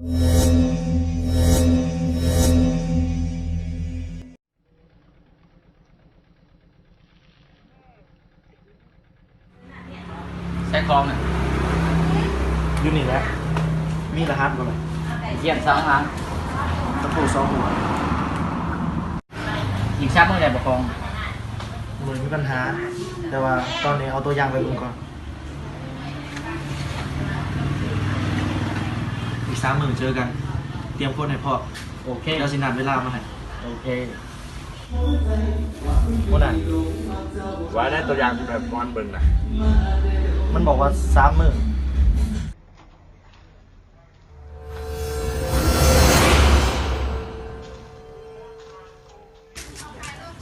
ใช้คลองเนี่ย อยู่นี่แหละมีรหัสบ่ไหม เยี่ยมสองครั้ง ตะปู2 หัว อีกชับเมื่อไหร่ประคอง เหมือนมีปัญหา แต่ว่าตอนนี้เอาตัวอย่างไปดูก่อนอีก3 มื้อเจอกันเตรียมคนให้พ่อ โอเค เดี๋ยวสินัดเวลามาให้ โอเค บ่ได้ ว่าได้ตัวอย่างที่แบบก้อนเบิ่งนะ มันบอกว่า3 มื้อ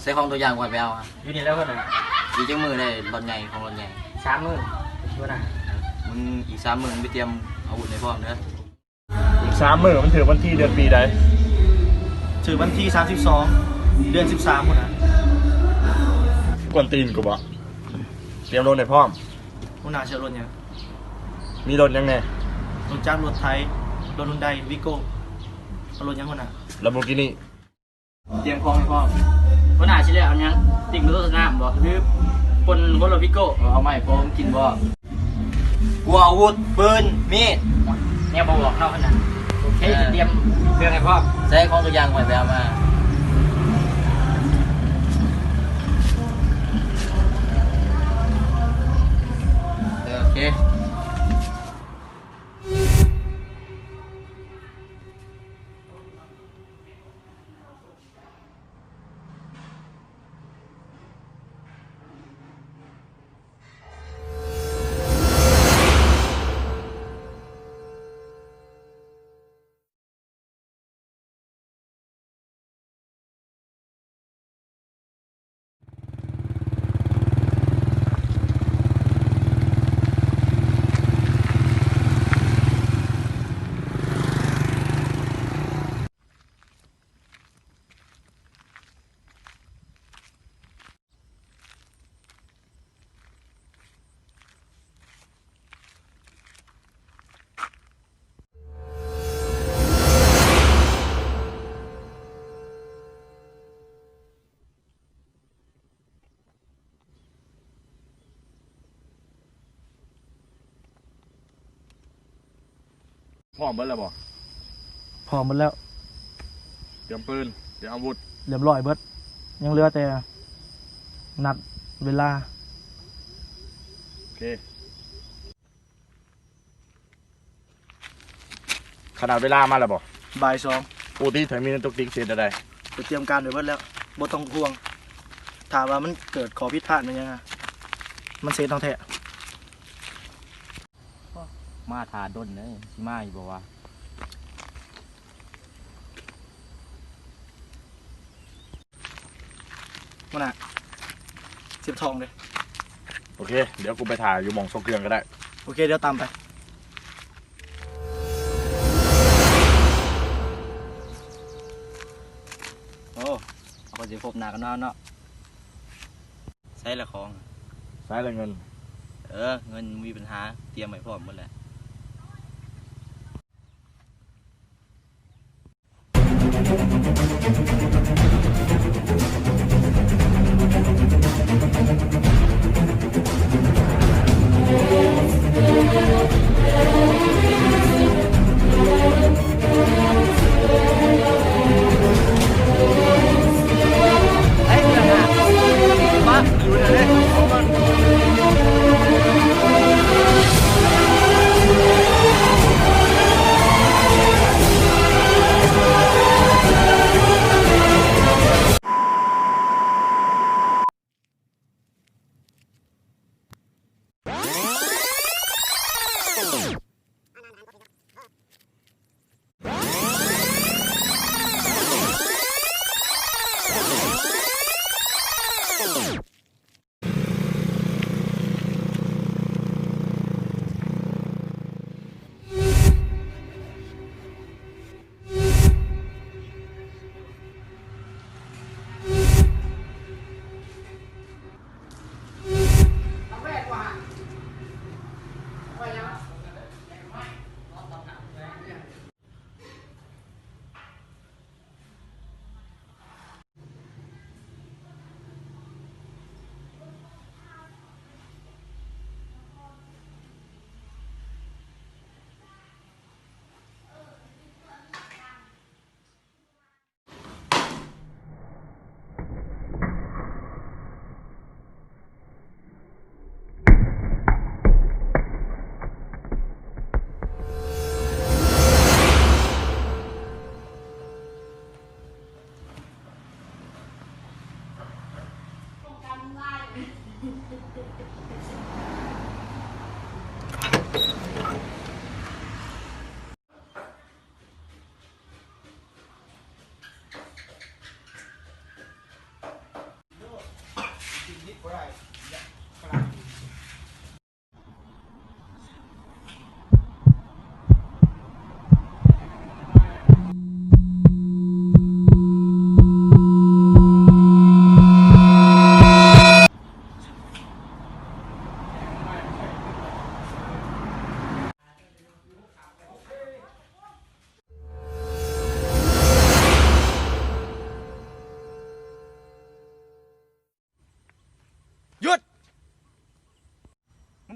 ใช้คลองตัวอย่างก่อนไปเอาอะ อยู่นี่แล้วเพิ่นน่ะ อีกจังมือได้รถใหญ่ของรถใหญ่ 3 มื้อบ่ได้ มึงอีก3 มื้อไปเตรียมอาวุธในพร้อมเด้อ อีก3 มื้อมันถือวันที่เดือนปีใด ถึงวันที่32เดือน13พุ่นน่ะ กวนตีนกูบอกเตรียมรถในพร้อม หัวหน้าเชื่อรถหยัง มีรถยังไง รถจักรรถไทยรถฮุนไดวิโก้เอารถหยังหัวหน้า ลัมโบกินี่ เตรียมคลองให้พร้อมคนหาชิ้นแรกเอายังติ่งรถสนามบ่หรือคนรถพิโก้เอาใหม่พร้อมกินบ่กลัวอาวุธปืนมีดเนี่ยบ่บอกเนาะขนาดโอเคเตรียมเครื่องให้พร้อมใช้คลองตัวอย่างก่อนไปเอามาโอเคพร้อมเบิ่แล้วบ่ พร้อมหมดแล้ว เตรียมปืนเตรียมอาวุธ เรียบร้อยเบิดยังเหลือแต่นัดเวลา โอเคขนาดเวลามาแล้วบ่ บ่าย2ปูที่ถึงมีนตุกติกเสร็จอะไร ไปเตรียมการไว้เบิดแล้วบ่ต้องห่วงถามว่ามันเกิดขอผิดพลาดมันยังไงมันเสียต้องแท้ มาทาดนเลยสิมาอยู่บ่วะ มันน่ะเสียบทองเลย โอเคเดี๋ยวกูไปถ่ายอยู่หม่องทรงเครื่องก็ได้ โอเคเดี๋ยวตามไป โอ้เอาไปสิพบหน้ากันนอนเนาะใช้ละของ สายอะไรเงิน เงินมีปัญหาเตรียมไว้พร้อมหมดแล้ว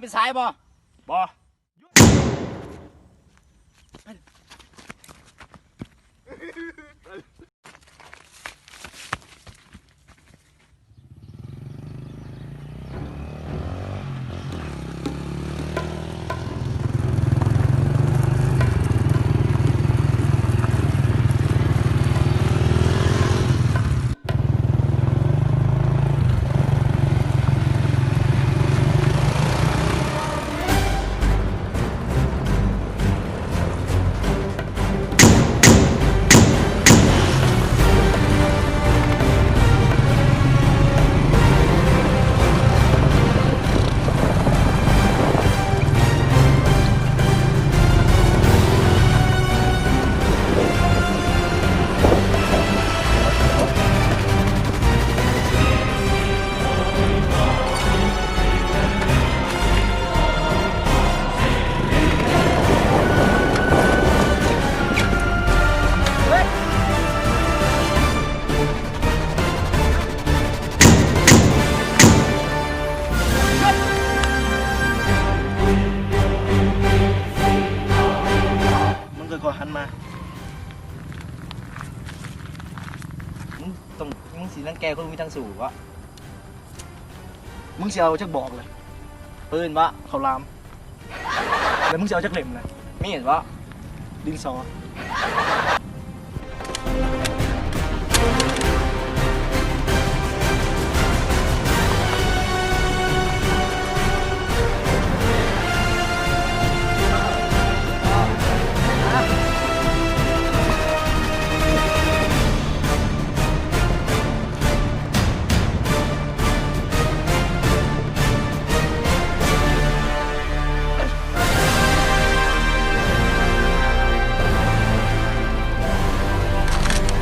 เป็นสายบ่ บอ มันก็หันมา มึงสีรังแกคนมีทางสู่วะ มึงสิเอาจักบอกเลย ปืนวะ เขาลาม แล้วมึงสิเอาจักเล่มเลย มีดวะ ดินสอ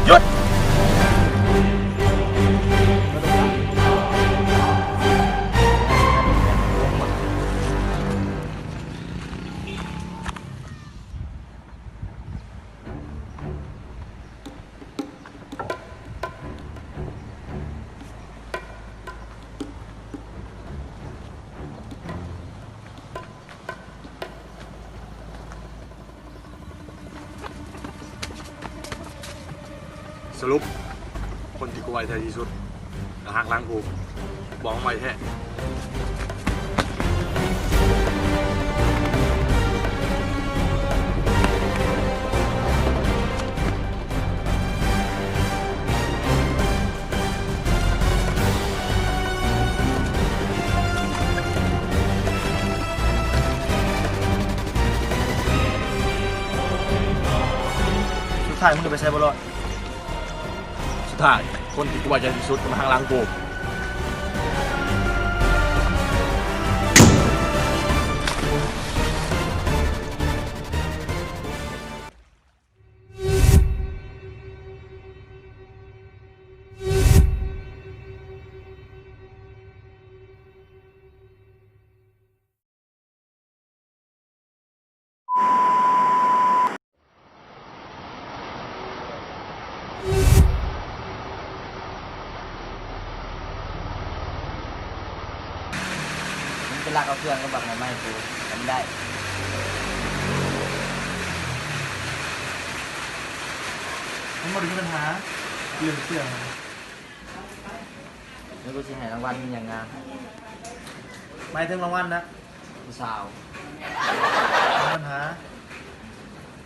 หยุด สรุปคนที่กูไว้แท้ที่สุดกระหักหล้างกูบอกไว้แท้สุดท้ายมึงจะไปใช้บอลอด สุดท้ายคนที่กูไว้ใจที่สุดกระหักหล้างกูมึงเป็นลากเอาเครื่องก็บักมาไม่กูทำได้ มันบ่ได้มีปัญหาเรื่องเสื่อง แล้วกูสิให้รางวัลมึงอย่างงาม หมายถึงรางวัลนะ กูสาว มีปัญหา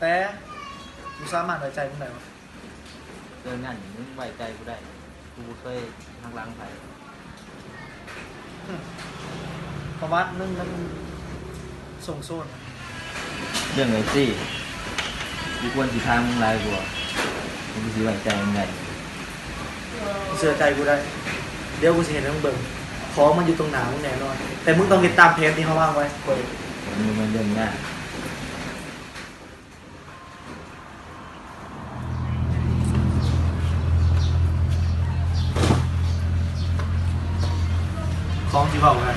แต่กูสามารถไว้ใจมึงได้วะ เรื่องนั้นมึงไว้ใจกูได้กูบ่เคยหักหล้างใคร ประวัติมึงนั้นส่งโซน เรื่องไอ้ซี่กูควรสิทางมึงหลายกว่ากูสิไว้ใจมึงได้ เชื่อใจกูได้ เดี๋ยวกูจะเห็นให้มึงเบิ่งของมันอยู่ตรงหนามึงแน่นอน แต่มึงต้องติดตามเพจที่เขาวางไว้เว้ย มึงมันเรื่องง่าย ของที่บอกไง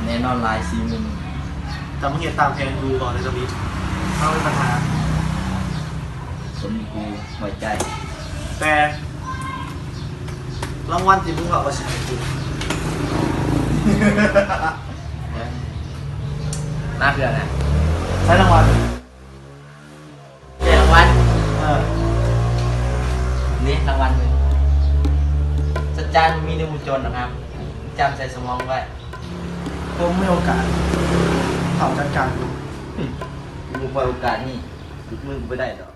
แน่นอนลายซีมึง แต่มึงเห็นตามเพจกูก่อนเลยตรงนี้เขาเป็นปัญหา คนกูไว้ใจ แต่รางวัลที่มึงบอกว่าใช่กู มาเพื่อนนะ ใช้รางวัล เรียกรางวัล อ นี่รางวัลมึงสัจจานมีในมุมโจรนะครับจำใส่สมองไว้ ผมไม่โอกาสเผาจัดการกู มึงปล่อยโอกาสนี่หยุดมึงกูไม่ได้หรอก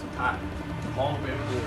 สุดท้ายมองเป็นกู